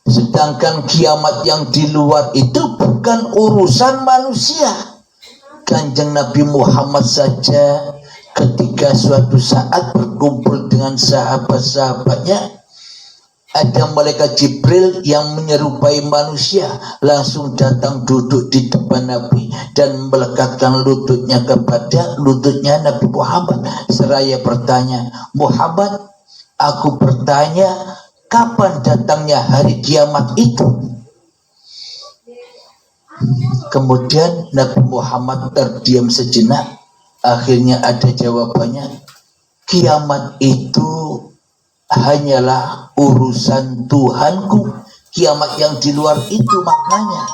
Sedangkan kiamat yang di luar itu bukan urusan manusia. Kanjeng Nabi Muhammad saja ketika suatu saat berkumpul dengan sahabat-sahabatnya, ada malaikat Jibril yang menyerupai manusia langsung datang duduk di depan Nabi dan melekatkan lututnya kepada lututnya Nabi Muhammad seraya bertanya, Muhammad, aku bertanya, kapan datangnya hari kiamat itu? Kemudian Nabi Muhammad terdiam sejenak. Akhirnya ada jawabannya, kiamat itu hanyalah urusan Tuhanku. Kiamat yang di luar itu maknanya.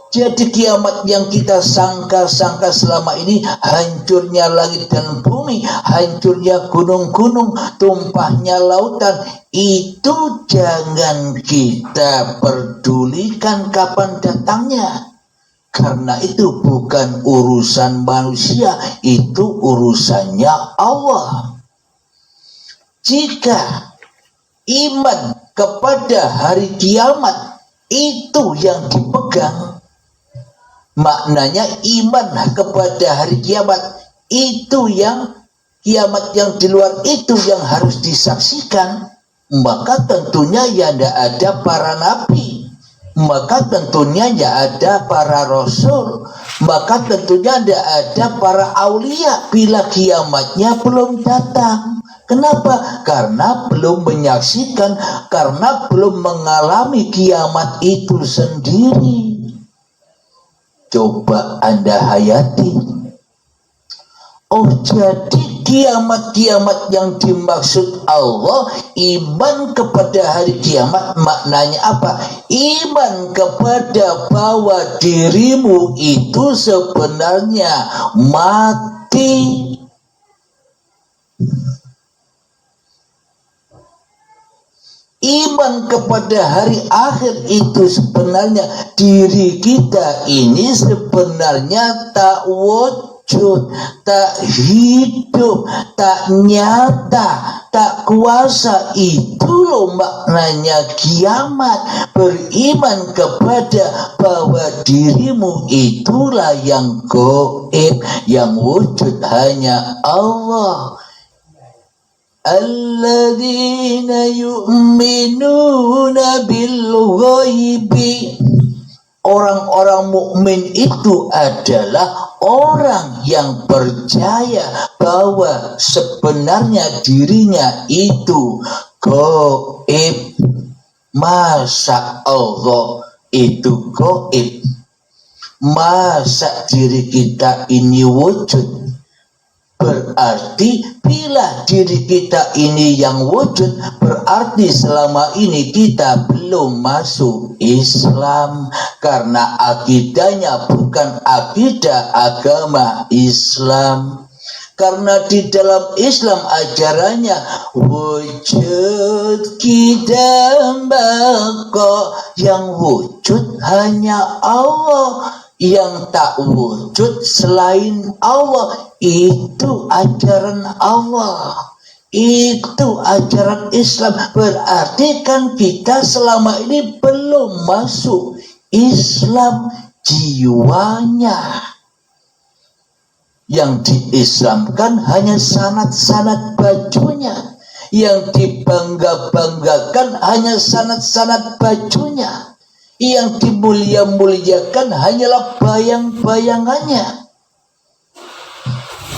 Jadi kiamat yang kita sangka-sangka selama ini, hancurnya langit dan bumi, hancurnya gunung-gunung, tumpahnya lautan, itu jangan kita pedulikan kapan datangnya. Karena itu bukan urusan manusia, itu urusannya Allah. Jika iman kepada hari kiamat itu yang dipegang, maknanya iman kepada hari kiamat itu yang kiamat yang di luar itu yang harus disaksikan, maka tentunya ya tidak ada para nabi, maka tentunya tidak ada para rasul, maka tentunya tidak ada para aulia bila kiamatnya belum datang. Kenapa? Karena belum menyaksikan, karena belum mengalami kiamat itu sendiri. Coba Anda hayati. Oh, jadi kiamat-kiamat yang dimaksud Allah, iman kepada hari kiamat, maknanya apa? Iman kepada bahwa dirimu itu sebenarnya mati. Iman kepada hari akhir itu sebenarnya diri kita ini sebenarnya tak wujud, tak hidup, tak nyata, tak kuasa. Itu loh maknanya kiamat. Beriman kepada bahwa dirimu itulah yang gaib, yang wujud hanya Allah. Alladzina yu'minuna bil ghaibi. Orang-orang mukmin itu adalah orang yang percaya bahwa sebenarnya dirinya itu gaib. Masa Allah itu gaib? Masa diri kita ini wujud? Berarti bila diri kita ini yang wujud, berarti selama ini kita belum masuk Islam. Karena akidahnya bukan akidah agama Islam. Karena di dalam Islam ajarannya wujud kidam bako, yang wujud hanya Allah, yang tak wujud selain Allah. Itu ajaran Allah, itu ajaran Islam. Berarti kan kita selama ini belum masuk Islam jiwanya. Yang diislamkan hanya sanad-sanad bajunya, yang dibangga-banggakan hanya sanad-sanad bajunya, yang dimulia-muliakan hanyalah bayang-bayangannya.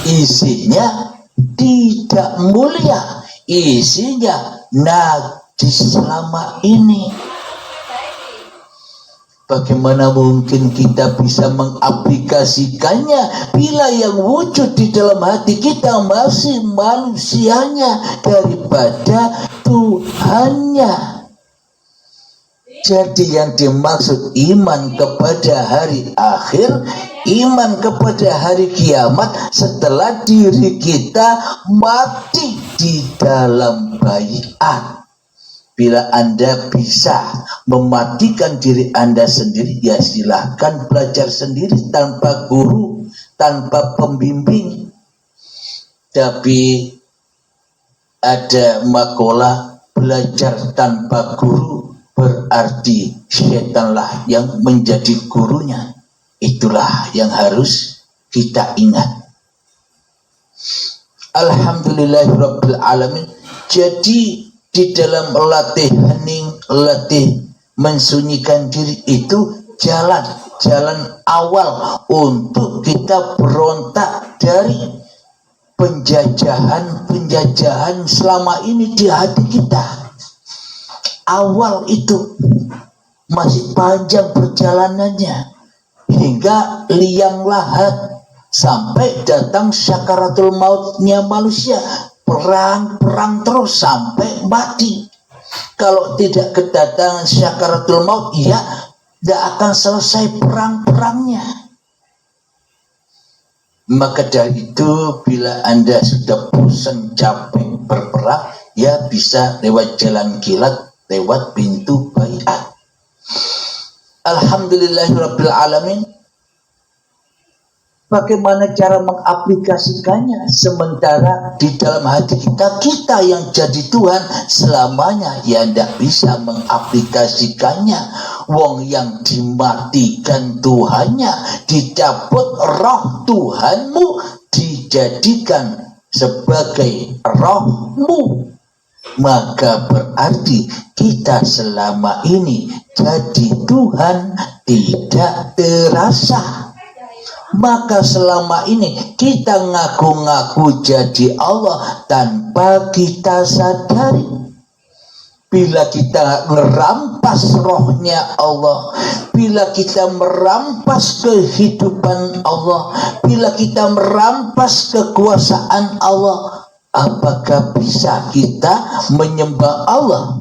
Isinya tidak mulia, isinya najis selama ini. Bagaimana mungkin kita bisa mengaplikasikannya bila yang wujud di dalam hati kita masih manusianya daripada Tuhannya? Jadi yang dimaksud iman kepada hari akhir, iman kepada hari kiamat setelah diri kita mati di dalam baiat. Bila Anda bisa mematikan diri Anda sendiri, ya silahkan belajar sendiri tanpa guru, tanpa pembimbing. Tapi ada makalah belajar tanpa guru, berarti setanlah yang menjadi gurunya. Itulah yang harus kita ingat. Alhamdulillahirabbil alamin. Jadi di dalam latih hening, latih mensunyikan diri itu jalan awal untuk kita berontak dari penjajahan selama ini di hati kita. Awal itu masih panjang perjalanannya hingga liang lahat sampai datang syakaratul mautnya manusia, perang terus sampai mati. Kalau tidak kedatangan syakaratul maut, ya tidak akan selesai perang-perangnya. Maka dari itu, bila Anda sudah bosan capek berperang, ya bisa lewat jalan kilat, lewat pintu baiat. Alhamdulillahirabbil alamin. Bagaimana cara mengaplikasikannya? Sementara di dalam hati kita yang jadi Tuhan selamanya, ya tidak bisa mengaplikasikannya. Wong yang dimatikan Tuhannya, dicabut roh Tuhanmu, dijadikan sebagai rohmu, maka berarti kita selama ini jadi Tuhan tidak terasa. Maka selama ini kita ngaku-ngaku jadi Allah tanpa kita sadari. Bila kita merampas rohnya Allah, bila kita merampas kehidupan Allah, bila kita merampas kekuasaan Allah, apakah bisa kita menyembah Allah?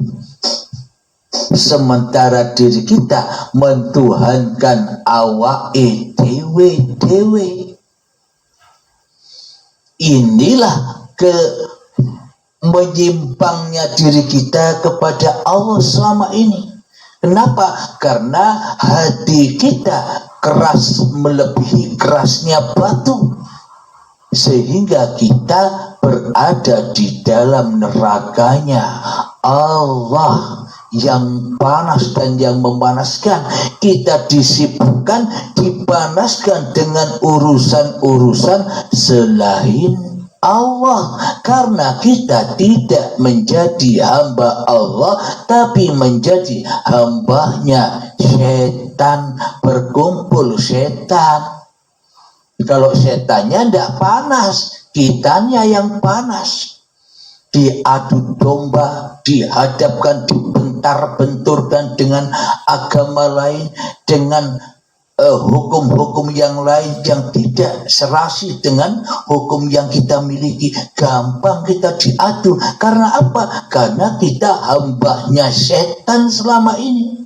Sementara diri kita mentuhankan awake dewe. Inilah menyimpangnya diri kita kepada Allah selama ini. Kenapa? Karena hati kita keras melebihi kerasnya batu, sehingga kita berada di dalam nerakanya Allah yang panas dan yang memanaskan. Kita disibukkan, dipanaskan dengan urusan-urusan selain Allah, karena kita tidak menjadi hamba Allah, tapi menjadi hambanya setan, berkumpul setan. Kalau setannya tidak panas, kitanya yang panas. Diadu domba, dihadapkan, dibentar-benturkan dengan agama lain, dengan hukum-hukum yang lain yang tidak serasi dengan hukum yang kita miliki. Gampang kita diadu. Karena apa? Karena kita hambanya setan selama ini.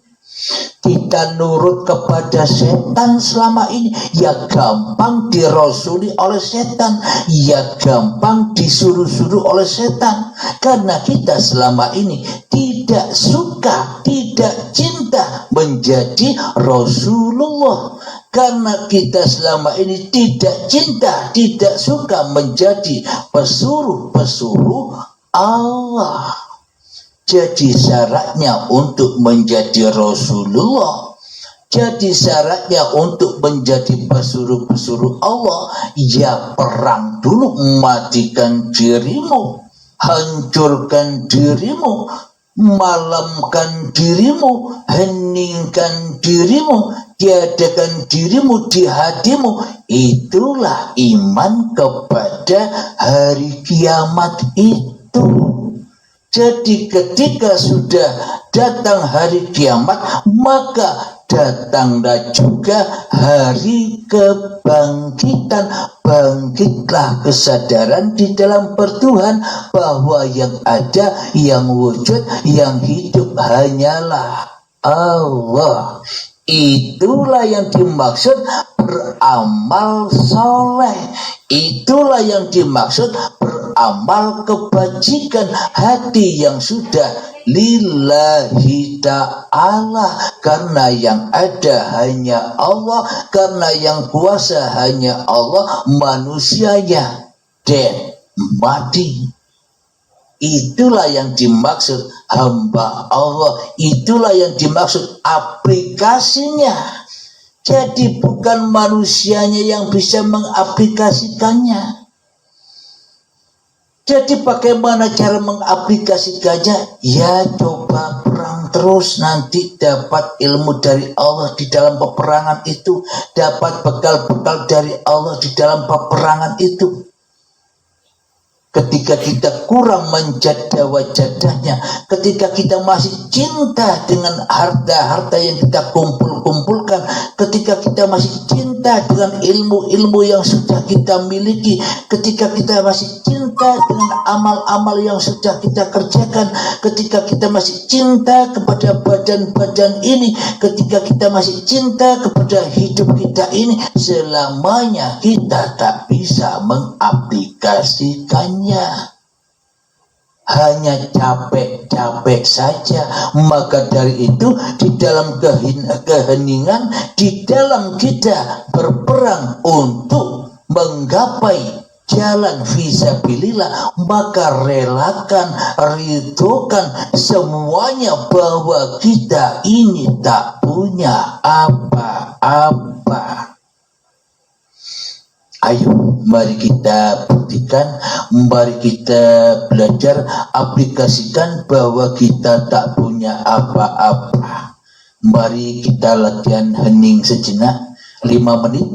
Kita nurut kepada setan selama ini, ya gampang dirasuli oleh setan, ya gampang disuruh-suruh oleh setan. Karena kita selama ini tidak suka, tidak cinta menjadi Rasulullah. Karena kita selama ini tidak cinta, tidak suka menjadi pesuruh-pesuruh Allah. Jadi syaratnya untuk menjadi Rasulullah, jadi syaratnya untuk menjadi pesuruh-pesuruh Allah, ya perang dulu, matikan dirimu, hancurkan dirimu, malamkan dirimu, heningkan dirimu, tiadakan dirimu di hatimu. Itulah iman kepada hari kiamat itu. Jadi ketika sudah datang hari kiamat, maka datanglah juga hari kebangkitan. Bangkitlah kesadaran di dalam bertuhan bahwa yang ada, yang wujud, yang hidup hanyalah Allah. Itulah yang dimaksud beramal soleh. Itulah yang dimaksud beramal kebajikan, hati yang sudah lillahi ta'ala. Karena yang ada hanya Allah, karena yang kuasa hanya Allah, manusianya dan mati. itulah yang dimaksud hamba Allah, itulah yang dimaksud aplikasinya. Jadi bukan manusianya yang bisa mengaplikasikannya. Jadi bagaimana cara mengaplikasikannya? Ya coba perang terus, nanti dapat ilmu dari Allah di dalam peperangan itu, dapat bekal-bekal dari Allah di dalam peperangan itu. Ketika kita kurang menjadah wajadahnya, ketika kita masih cinta dengan harta-harta yang kita kumpulkan, ketika kita masih cinta dengan ilmu-ilmu yang sudah kita miliki, ketika kita masih cinta dengan amal-amal yang sudah kita kerjakan, ketika kita masih cinta kepada badan-badan ini, ketika kita masih cinta kepada hidup kita ini, selamanya kita tak bisa mengaplikasikannya. Hanya capek-capek saja. Maka dari itu di dalam keheningan, di dalam kita berperang untuk menggapai jalan fisabilillah, maka relakan, ridhokan semuanya bahwa kita ini tak punya apa-apa. Ayo, mari kita buktikan, mari kita belajar, aplikasikan bahwa kita tak punya apa-apa. Mari kita latihan hening sejenak, 5 menit.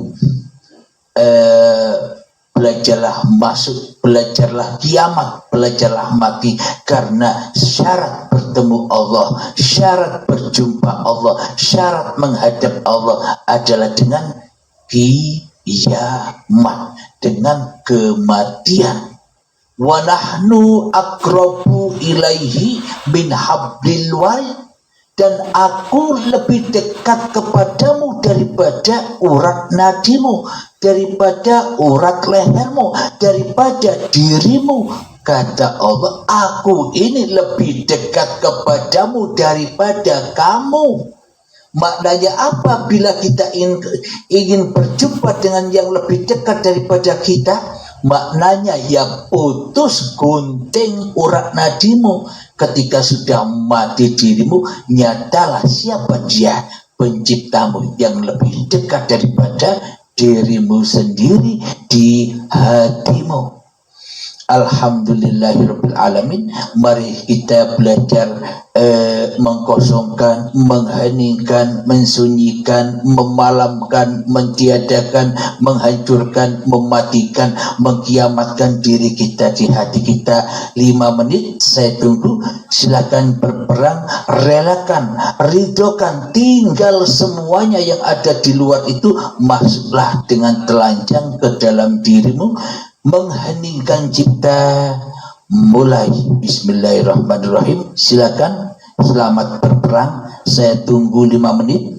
Belajarlah masuk, belajarlah kiamat, belajarlah mati. Karena syarat bertemu Allah, syarat berjumpa Allah, syarat menghadap Allah adalah dengan kiamat, dengan kematian. Wa nahnu aqrabu ilaihi min hablil warid, dan aku lebih dekat kepadamu daripada urat nadimu, daripada urat lehermu, daripada dirimu. Kata Allah, aku ini lebih dekat kepadamu daripada kamu. Maknanya apabila kita ingin berjumpa dengan yang lebih dekat daripada kita, maknanya ya putus gunting urat nadimu. Ketika sudah mati dirimu, nyatalah siapa dia, penciptamu yang lebih dekat daripada dirimu sendiri di hatimu. Alhamdulillahirabbil alamin. Mari kita belajar mengkosongkan, mengheningkan, mensunyikan, memalamkan, mentiadakan, menghancurkan, mematikan, mengkiamatkan diri kita di hati kita. 5 menit saya tunggu. Silakan berperang, relakan, ridhokan, tinggal semuanya yang ada di luar itu masuklah dengan telanjang ke dalam dirimu. Mengheningkan cipta, mulai. Bismillahirrahmanirrahim. Silakan, selamat berperang. Saya tunggu 5 menit.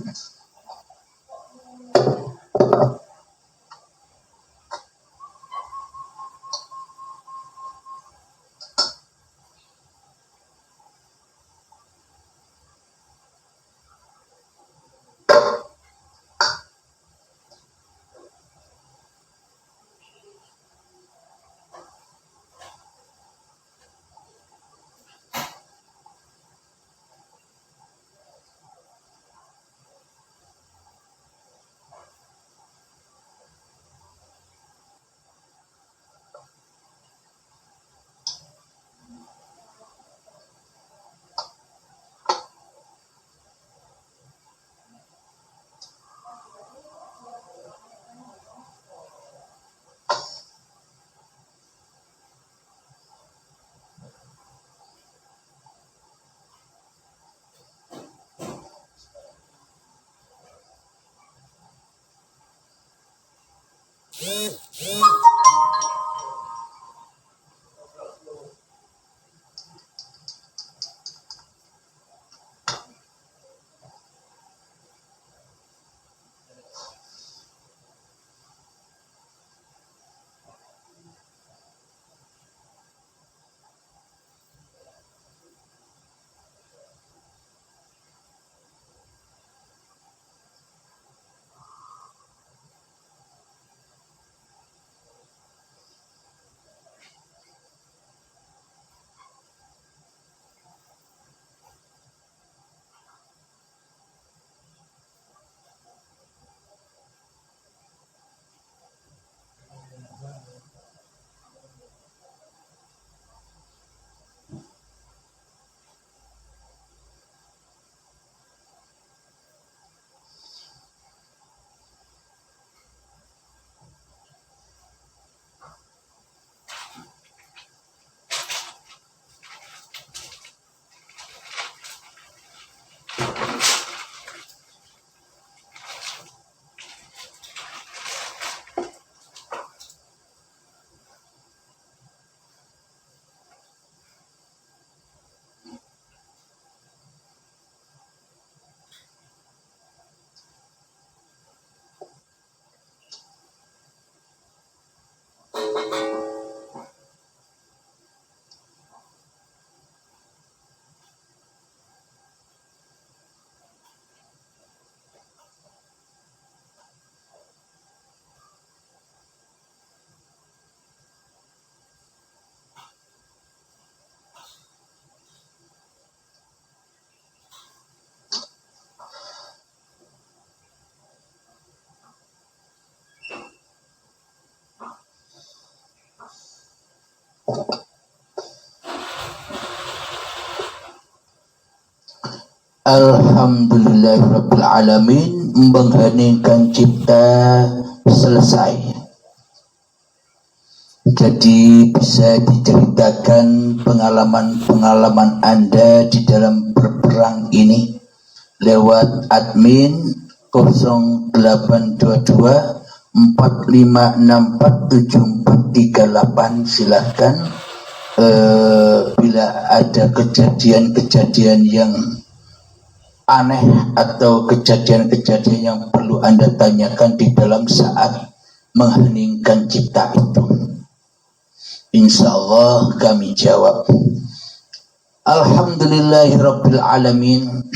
Alhamdulillahirabbil alamin, mengheningkan cipta selesai. Jadi bisa diceritakan pengalaman-pengalaman Anda di dalam berperang ini lewat admin 0822 45647438. Silahkan bila ada kejadian-kejadian yang aneh atau kejadian-kejadian yang perlu Anda tanyakan di dalam saat mengheningkan cipta itu, insya Allah kami jawab. Alhamdulillahirabbil alamin.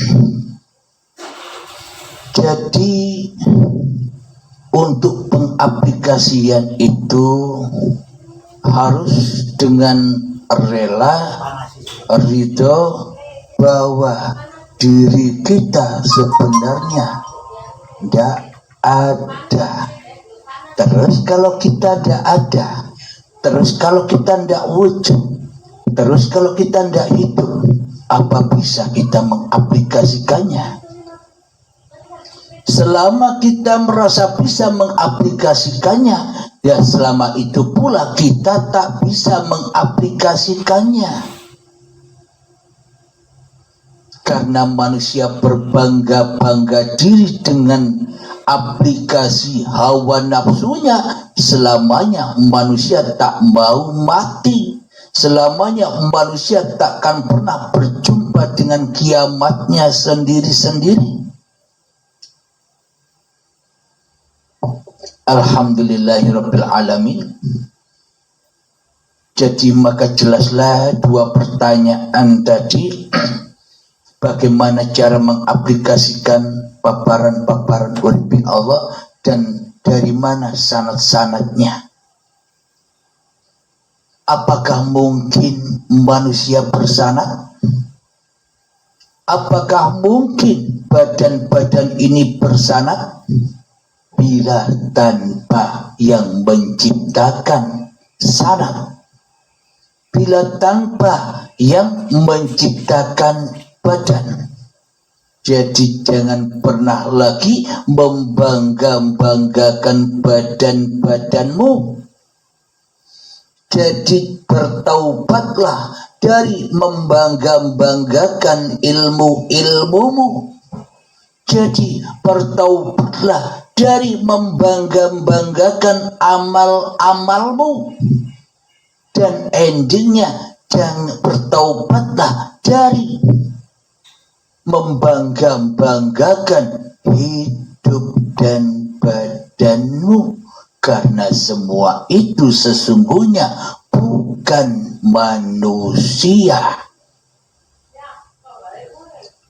Jadi untuk pengaplikasian itu harus dengan rela, ridho bahwa diri kita sebenarnya tidak ada. Terus kalau kita tidak ada, terus kalau kita tidak wujud, terus kalau kita tidak hidup, apa bisa kita mengaplikasikannya? Selama kita merasa bisa mengaplikasikannya, ya selama itu pula kita tak bisa mengaplikasikannya. Karena manusia berbangga-bangga diri dengan aplikasi hawa nafsunya, selamanya manusia tak mau mati, selamanya manusia takkan pernah berjumpa dengan kiamatnya sendiri-sendiri. Alhamdulillahirabbil alamin. Jadi maka jelaslah dua pertanyaan tadi. Bagaimana cara mengaplikasikan paparan-paparan urip Allah dan dari mana sanad-sanadnya? Apakah mungkin manusia bersanad? Apakah mungkin badan-badan ini bersanad? Bila tanpa yang menciptakan sanad, bila tanpa yang menciptakan badan. Jadi jangan pernah lagi membangga-banggakan badan-badanmu. Jadi bertaubatlah dari membangga-banggakan ilmu-ilmumu. Jadi bertaubatlah dari membangga-banggakan amal-amalmu. Dan endingnya jangan bertaubatlah dari membangga-banggakan hidup dan badanmu, karena semua itu sesungguhnya bukan manusia.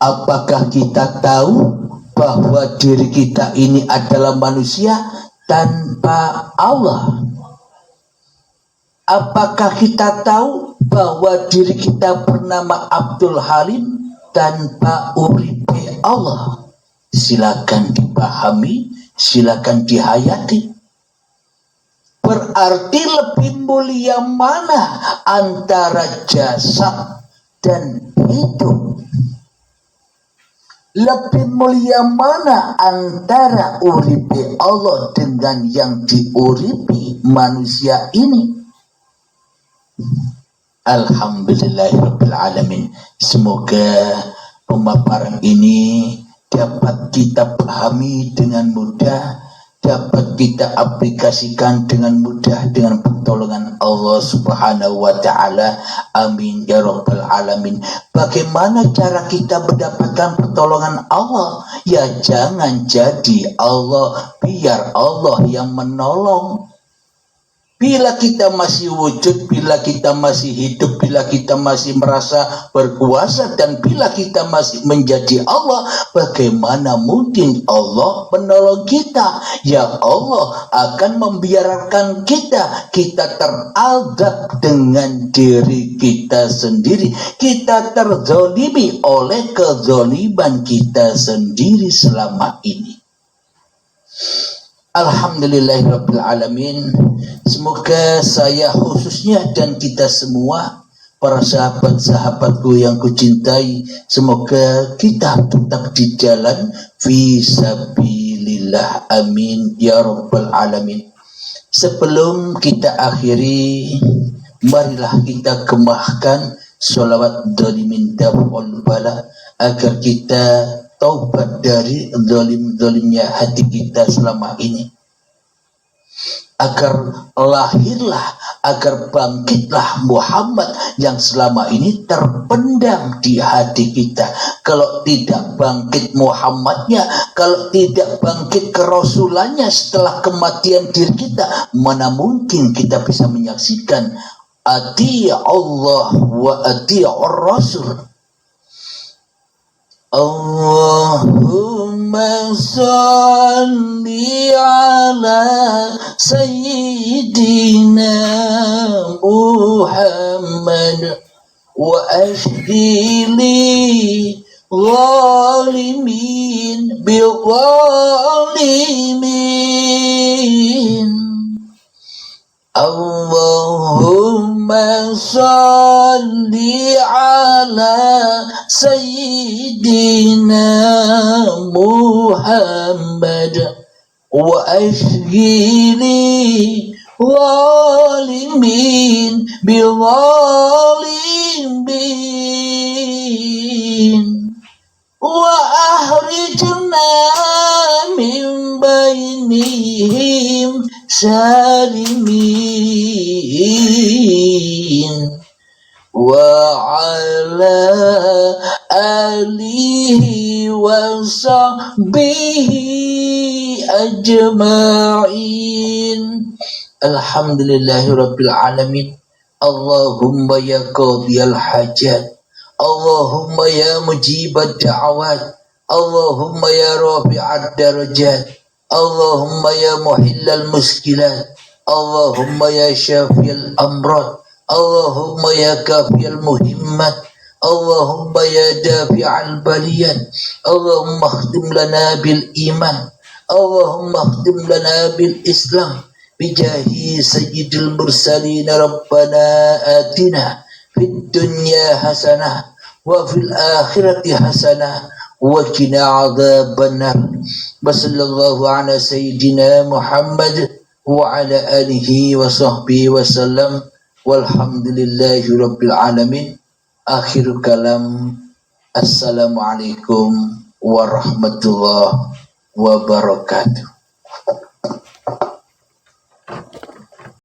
Apakah kita tahu bahwa diri kita ini adalah manusia tanpa Allah? Apakah kita tahu bahwa diri kita bernama Abdul Halim tanpa uripe Allah? Silakan dipahami, silakan dihayati. Berarti lebih mulia mana antara jasad dan hidup? Lebih mulia mana antara uripe Allah dengan yang diuripi manusia ini? Alhamdulillahirabbil alamin. Semoga pemaparan ini dapat kita pahami dengan mudah, dapat kita aplikasikan dengan mudah dengan pertolongan Allah Subhanahu wa taala. Amin ya rabbal alamin. Bagaimana cara kita mendapatkan pertolongan Allah? Ya jangan jadi Allah, biar Allah yang menolong. Bila kita masih wujud, bila kita masih hidup, bila kita masih merasa berkuasa, dan bila kita masih menjadi Allah, bagaimana mungkin Allah menolong kita? Ya Allah akan membiarkan kita teradab dengan diri kita sendiri. Kita terzolimi oleh kezoliman kita sendiri selama ini. Alhamdulillahirabbil alamin. Semoga saya khususnya dan kita semua para sahabat-sahabatku yang kucintai, semoga kita tetap di jalan fisabilillah, amin ya rabbal alamin. Sebelum kita akhiri, marilah kita gemahkan sholawat dolimin daf'ul bala agar kita taubat dari dolim-dolimnya hati kita selama ini, agar lahirlah, agar bangkitlah Muhammad yang selama ini terpendam di hati kita. Kalau tidak bangkit Muhammadnya, kalau tidak bangkit kerasulannya setelah kematian diri kita, mana mungkin kita bisa menyaksikan ati Allah wa ati ar-Rasul. Allahumma salli ala sayyidina Muhammad wa ashdili zalimin bi zalimin. Allahumma salli ala sayyidina Muhammad wa ashghili zalimin bi zalimin wa ahrijna min bainihim salimin wa ala alihi wa sahbihi ajma'in. Alhamdulillahi rabbil alamin. Allahumma ya qadiyal hajat, Allahumma ya mujibad da'awat, Allahumma ya rafi'ad darajat, Allahumma ya muhillal muskilat, Allahumma ya syafiyal amrad, Allahumma ya kafiyal muhimmat, Allahumma ya dafi'al baliyat, Allahumma khtim lana bil iman, Allahumma khtim lana bil islam, bijahi sayyidil mursalin. Rabbana atina fid dunya hasanah wa fil akhirati hasanah wa qina adzabannar. Sallallahu ala sayyidina Muhammad wa ala alihi wa sahbihi wa sallam. Walhamdulillahi rabbil alamin. Akhir kalam. Assalamualaikum warahmatullahi wabarakatuh.